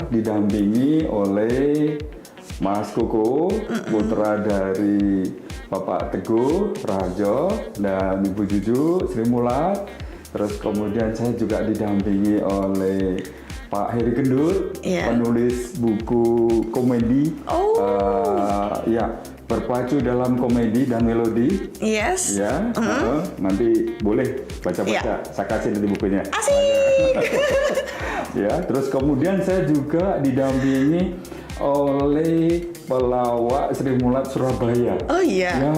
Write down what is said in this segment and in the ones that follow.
didampingi oleh Mas Koko, putra dari Bapak Teguh Raharjo dan Ibu Juju Sri Mulat. Terus kemudian saya juga didampingi oleh Pak Heri Gendur, penulis buku komedi. Ya, berpacu dalam komedi dan melodi. Yes. Ya, nanti boleh baca-baca. Saya kasih nanti bukunya. Asik. Ya, terus kemudian saya juga didampingi oleh pelawak Sri Mulat Surabaya. Oh iya. Ya,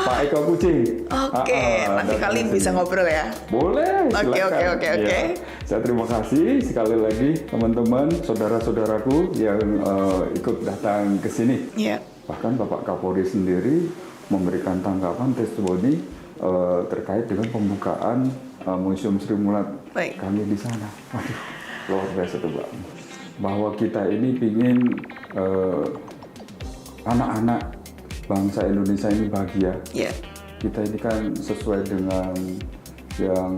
Pak Eko Kucing. Oke, nanti kalian bisa ngobrol ya. Boleh. Silakan. Oke. Ya, saya terima kasih sekali lagi teman-teman, saudara-saudaraku yang ikut datang ke sini. Iya. Bahkan Bapak Kapolri sendiri memberikan tanggapan testimoni terkait dengan pembukaan Museum Sri Mulat kami di sana. Waduh, luar biasa tuh, Pak. Bahwa kita ini ingin anak-anak bangsa Indonesia ini bahagia. Yeah. Kita ini kan sesuai dengan yang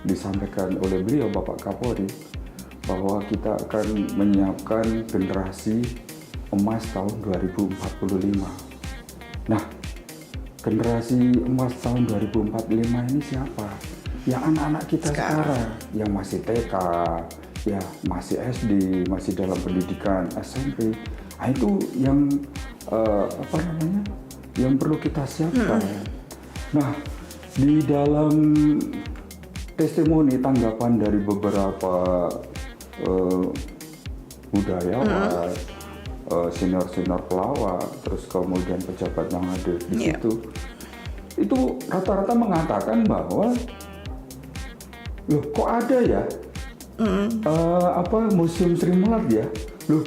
disampaikan oleh beliau Bapak Kapolri, bahwa kita akan menyiapkan generasi emas tahun 2045. Nah, generasi emas tahun 2045 ini siapa? Ya anak-anak kita sekarang yang masih TK, ya masih SD, masih dalam pendidikan SMP. Nah, itu yang yang perlu kita siapkan. Nah, di dalam testimoni tanggapan dari beberapa budayawan, senior-senior pelawak, terus kemudian pejabat yang ada di situ, itu rata-rata mengatakan bahwa, loh kok ada ya Museum Sri Mulat ya? Loh,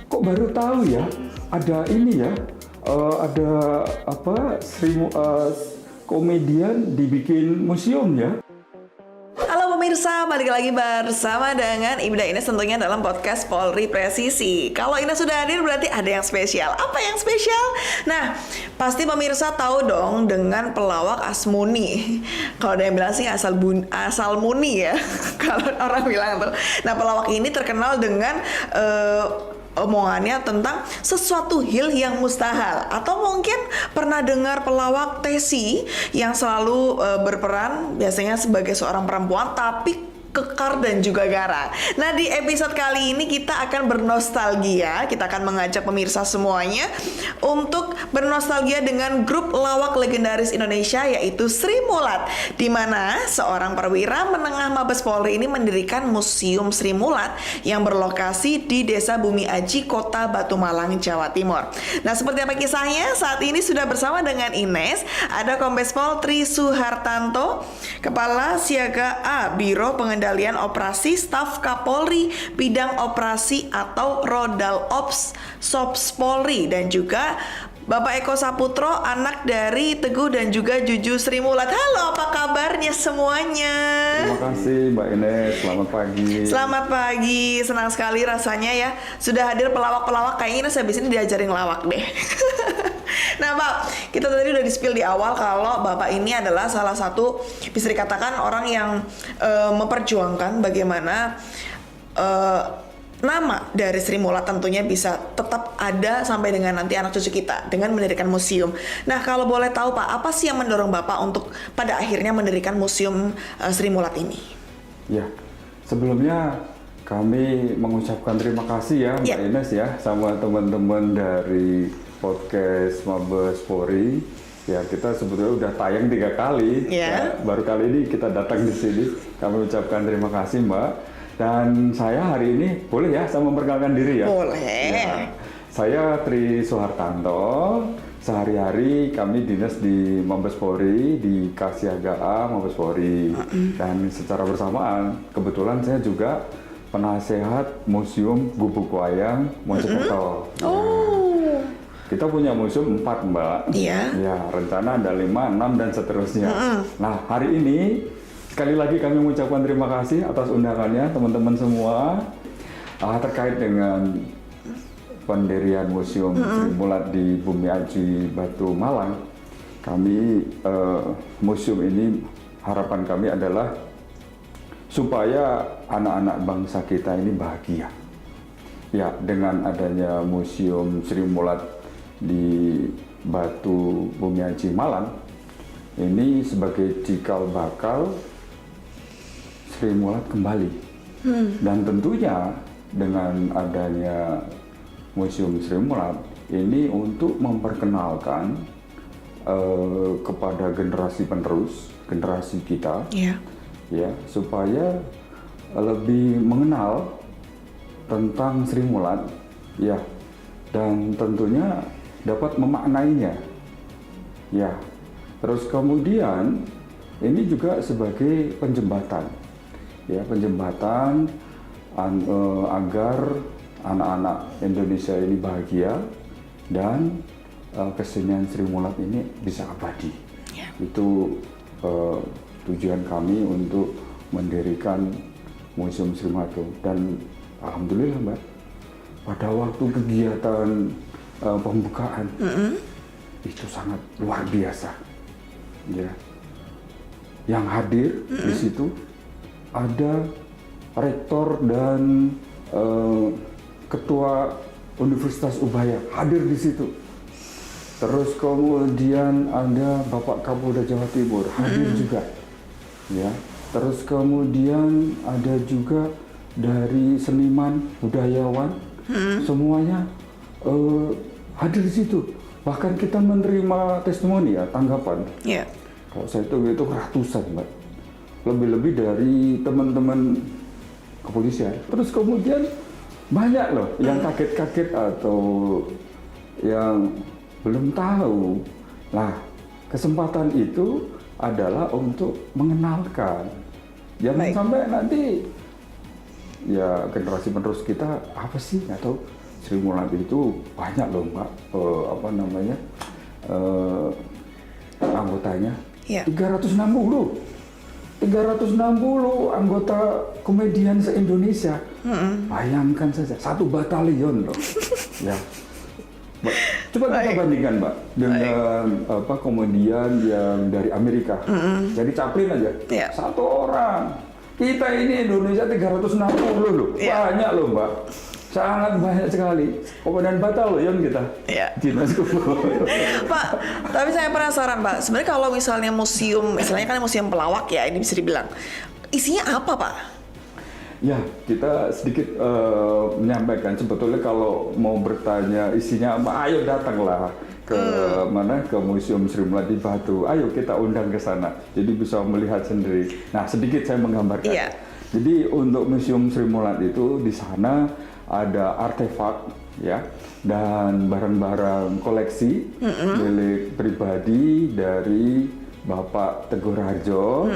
kok baru tahu ya? Ada ini ya? Ada komedian dibikin museum ya? Halo pemirsa, balik lagi bersama dengan Ibda Ines tentunya dalam podcast Polri Presisi. Kalau Ines sudah hadir berarti ada yang spesial. Apa yang spesial? Nah, pasti pemirsa tahu dong dengan pelawak Asmuni. Kalau ada yang bilang sih asal muni ya. Kalau orang bilang tuh. Nah, pelawak ini terkenal dengan omongannya tentang sesuatu hal yang mustahil. Atau mungkin pernah dengar pelawak Tesi yang selalu berperan biasanya sebagai seorang perempuan tapi kekar dan juga garang. Nah, di episode kali ini kita akan bernostalgia. Kita akan mengajak pemirsa semuanya untuk bernostalgia dengan grup lawak legendaris Indonesia yaitu Sri Mulat, di mana seorang perwira menengah Mabes Polri ini mendirikan Museum Sri Mulat yang berlokasi di Desa Bumi Aji, Kota Batu Malang, Jawa Timur. Nah, seperti apa kisahnya? Saat ini sudah bersama dengan Ines, ada Kombes Pol Tri Suhartanto, Kepala Siaga A Biro Pengendalian Operasi Staf Kapolri Bidang Operasi atau Rodal Ops Sops Polri, dan juga Bapak Eko Saputro, anak dari Teguh dan juga Juju Sri Mulat. Halo, apa kabarnya semuanya? Terima kasih Mbak Ines, selamat pagi. Selamat pagi, senang sekali rasanya ya sudah hadir pelawak-pelawak. Kayaknya Ines habis ini diajarin lawak deh. Nah Pak, kita tadi udah di-spill di awal kalau Bapak ini adalah salah satu, bisa dikatakan orang yang memperjuangkan bagaimana nama dari Sri Mulat tentunya bisa tetap ada sampai dengan nanti anak cucu kita dengan mendirikan museum. Nah, kalau boleh tahu Pak, apa sih yang mendorong Bapak untuk pada akhirnya mendirikan museum Sri Mulat ini? Ya, sebelumnya kami mengucapkan terima kasih ya Mbak Ines ya sama teman-teman dari podcast Mabes Polri. Ya, kita sebetulnya udah tayang 3 kali. Ya, baru kali ini kita datang di sini. Kami ucapkan terima kasih Mbak. Dan saya hari ini boleh ya saya memperkenalkan diri ya? Boleh. Ya, saya Tri Suhartanto. Sehari-hari kami dinas di Mabes Polri, di Kasiaga A Mabes Polri. Dan secara bersamaan, kebetulan saya juga penasehat Museum Gubuk Wayang Mojokerto. Kita punya museum 4 Mbak. Iya. Ya, rencana ada 5, 6 dan seterusnya. Nah, hari ini sekali lagi kami mengucapkan terima kasih atas undangannya teman-teman semua terkait dengan pendirian Museum Sri Mulat di Bumi Aji, Batu Malang. Kami museum ini harapan kami adalah supaya anak-anak bangsa kita ini bahagia. Ya, dengan adanya Museum Sri Mulat di Batu Bumiaji Malang, ini sebagai cikal bakal Sri Mulat kembali. Dan tentunya dengan adanya Museum Sri Mulat ini untuk memperkenalkan kepada generasi penerus, generasi kita, ya, supaya lebih mengenal tentang Sri Mulat, ya, dan tentunya dapat memaknainya, ya. Terus kemudian ini juga sebagai penjembatan, ya, penjembatan agar anak-anak Indonesia ini bahagia dan kesenian Sri Mulat ini bisa abadi. Itu tujuan kami untuk mendirikan Museum Sri Mulat. Dan alhamdulillah Mbak, pada waktu kegiatan pembukaan itu sangat luar biasa, ya. Yang hadir di situ ada rektor dan ketua Universitas Ubaya hadir di situ. Terus kemudian ada Bapak Kapolda Jawa Timur hadir juga, ya. Terus kemudian ada juga dari seniman, budayawan, semuanya hadir di situ. Bahkan kita menerima testimoni, ya, tanggapan. Kalau saya itu ratusan, Mbak. Lebih-lebih dari teman-teman kepolisian. Terus kemudian banyak loh yang kaget-kaget atau yang belum tahu. Nah, kesempatan itu adalah untuk mengenalkan. Jangan sampai nanti ya generasi penerus kita apa sih atau Sri Mulat itu banyak loh Mbak, anggotanya 360 anggota komedian se-Indonesia. Bayangkan saja, 1 batalion loh. Ya. Coba kita bandingkan Mbak dengan komedian yang dari Amerika. Jadi Chaplin aja, 1 orang. Kita ini Indonesia 360 loh, banyak loh Mbak. Sangat banyak sekali. Komedian batalion kita. Pak, tapi saya penasaran Pak, sebenarnya kalau misalnya museum, misalnya kan museum pelawak ya, ini bisa dibilang, isinya apa Pak? Ya, kita sedikit menyampaikan sebetulnya kalau mau bertanya isinya apa, ayo datanglah ke mana, ke Museum Sri Mulat di Batu. Ayo kita undang ke sana. Jadi bisa melihat sendiri. Nah, sedikit saya menggambarkan. Jadi untuk Museum Sri Mulat itu di sana ada artefak, ya, dan barang-barang koleksi milik pribadi dari Bapak Teguh Raharjo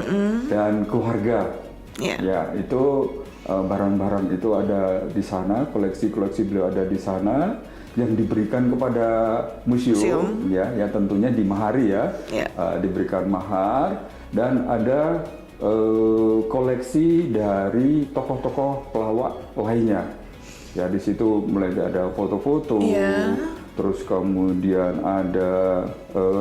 dan keluarga. Ya, itu barang-barang itu ada di sana, koleksi-koleksi beliau ada di sana yang diberikan kepada museum. Ya tentunya dimahari ya, diberikan mahar, dan ada koleksi dari tokoh-tokoh pelawak lainnya. Ya, di situ mulai ada foto-foto, terus kemudian ada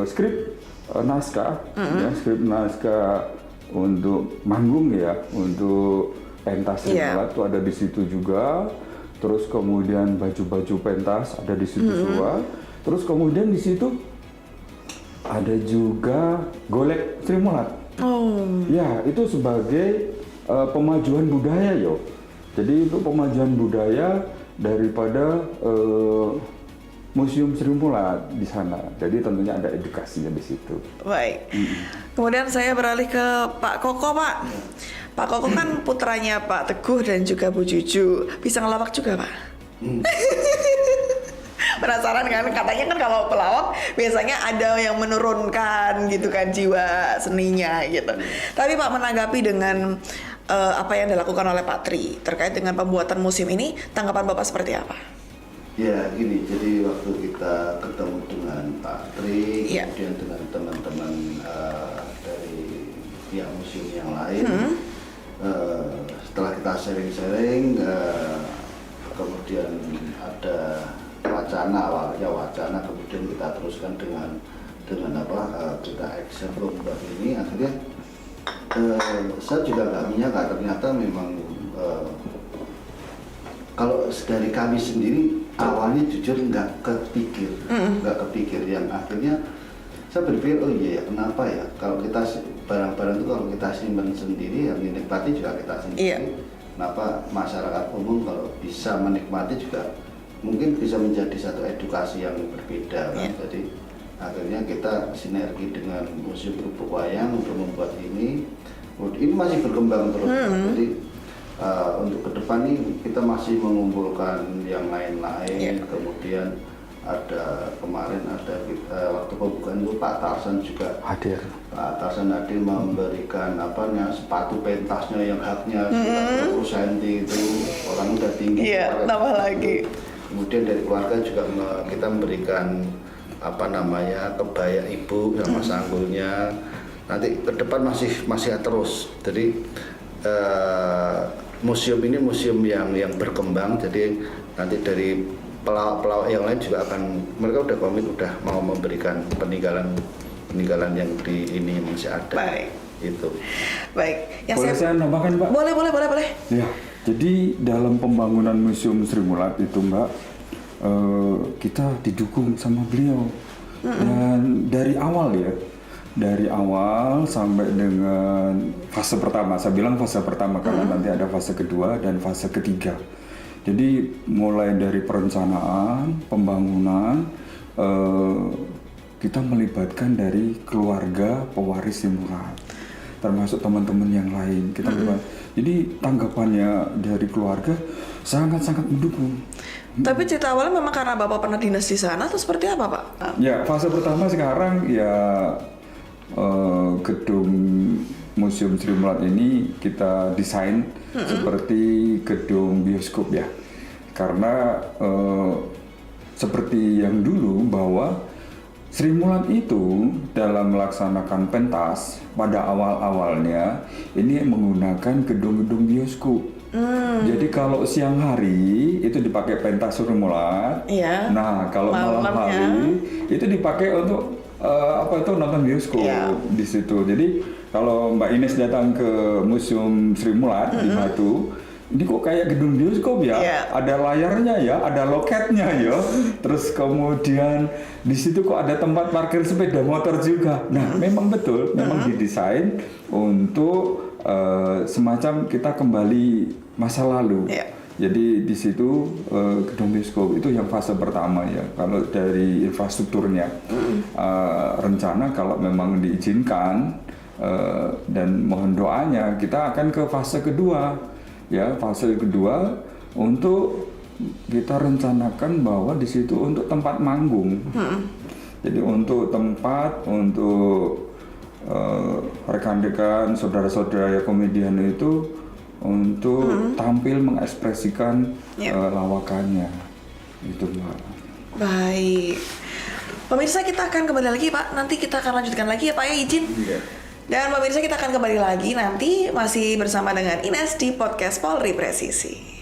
skrip naskah, ya, skrip naskah untuk manggung ya, untuk pentas Sri Mulat itu ada di situ juga. Terus kemudian baju-baju pentas ada di situ juga. Terus kemudian di situ ada juga golek Sri Mulat. Ya, itu sebagai pemajuan budaya yo. Jadi itu pemajuan budaya daripada Museum Sri Mulat di sana. Jadi tentunya ada edukasinya di situ. Baik. Kemudian saya beralih ke Pak Koko, Pak. Pak Koko kan putranya Pak Teguh dan juga Bu Juju. Bisa ngelawak juga, Pak? Penasaran kan? Katanya kan kalau pelawak biasanya ada yang menurunkan gitu kan jiwa seninya gitu. Tapi Pak, menanggapi dengan apa yang dilakukan oleh Pak Tri terkait dengan pembuatan museum ini, tanggapan Bapak seperti apa? Ya gini, jadi waktu kita ketemu dengan Pak Tri, kemudian dengan teman-teman dari pihak museum yang lain, setelah kita sharing-sharing, kemudian ada wacana, awalnya wacana, kemudian kita teruskan dengan kita action lomba ini. Akhirnya saya juga nggak menyangka ternyata memang kalau dari kami sendiri awalnya jujur nggak kepikir yang akhirnya saya berpikir oh iya ya kenapa ya kalau kita barang-barang itu kalau kita simpan sendiri yang dinikmati juga kita sendiri. Iya. Kenapa masyarakat umum kalau bisa menikmati juga mungkin bisa menjadi satu edukasi yang berbeda kan. Jadi akhirnya kita sinergi dengan Museum Kerupuk Wayang untuk membuat ini masih berkembang terus. Jadi untuk ke depan ini kita masih mengumpulkan yang lain-lain. Kemudian ada kemarin waktu pembukaan itu Pak Tarsan juga hadir. Pak Tarsan hadir memberikan sepatu pentasnya yang haknya 20 cm itu orang udah tinggi. Iya, tambah lagi. Kemudian dari keluarga juga kita memberikan kebaya ibu sama sanggulnya. Nanti ke depan masih terus. Jadi museum ini museum yang berkembang. Jadi nanti dari pelawak yang lain juga mereka udah komit udah mau memberikan peninggalan yang di ini masih ada. Baik. Itu. Baik. Boleh saya nambahkan, Pak? Boleh. Ya, jadi dalam pembangunan Museum Sri Mulat itu, Mbak, kita didukung sama beliau. Dan dari awal sampai dengan fase pertama, saya bilang fase pertama karena nanti ada fase kedua dan fase ketiga. Jadi mulai dari perencanaan, pembangunan, kita melibatkan dari keluarga pewaris Sri Mulat, termasuk teman-teman yang lain. Kita jadi tanggapannya dari keluarga sangat-sangat mendukung. Tapi cerita awalnya memang karena Bapak pernah dinas di sana atau seperti apa, Pak? Ya, fase pertama sekarang ya gedung Museum Sri Mulat ini kita desain seperti gedung bioskop ya. Karena seperti yang dulu bahwa Sri Mulat itu dalam melaksanakan pentas pada awal-awalnya ini menggunakan gedung-gedung bioskop. Jadi kalau siang hari itu dipakai pentas Sri Mulat. Iya. Nah, kalau malam hari itu dipakai untuk nonton bioskop di situ. Jadi kalau Mbak Ines datang ke Museum Sri Mulat di Batu, ini kok kayak gedung bioskop ya? Ada layarnya ya, ada loketnya ya. Terus kemudian di situ kok ada tempat parkir sepeda motor juga. Nah, memang betul, memang didesain untuk semacam kita kembali masa lalu. Jadi di situ gedung bioskop itu yang fase pertama ya. Kalau dari infrastrukturnya, rencana kalau memang diizinkan dan mohon doanya, kita akan ke fase kedua. Ya, fase kedua untuk kita rencanakan bahwa di situ untuk tempat manggung. Jadi untuk tempat untuk rekan-rekan, saudara-saudara komedian itu untuk tampil mengekspresikan lawakannya, itu Mbak. Baik, pemirsa kita akan kembali lagi Pak. Nanti kita akan lanjutkan lagi ya Pak ya, izin. Dan pemirsa kita akan kembali lagi nanti masih bersama dengan Ines di podcast Polri Presisi.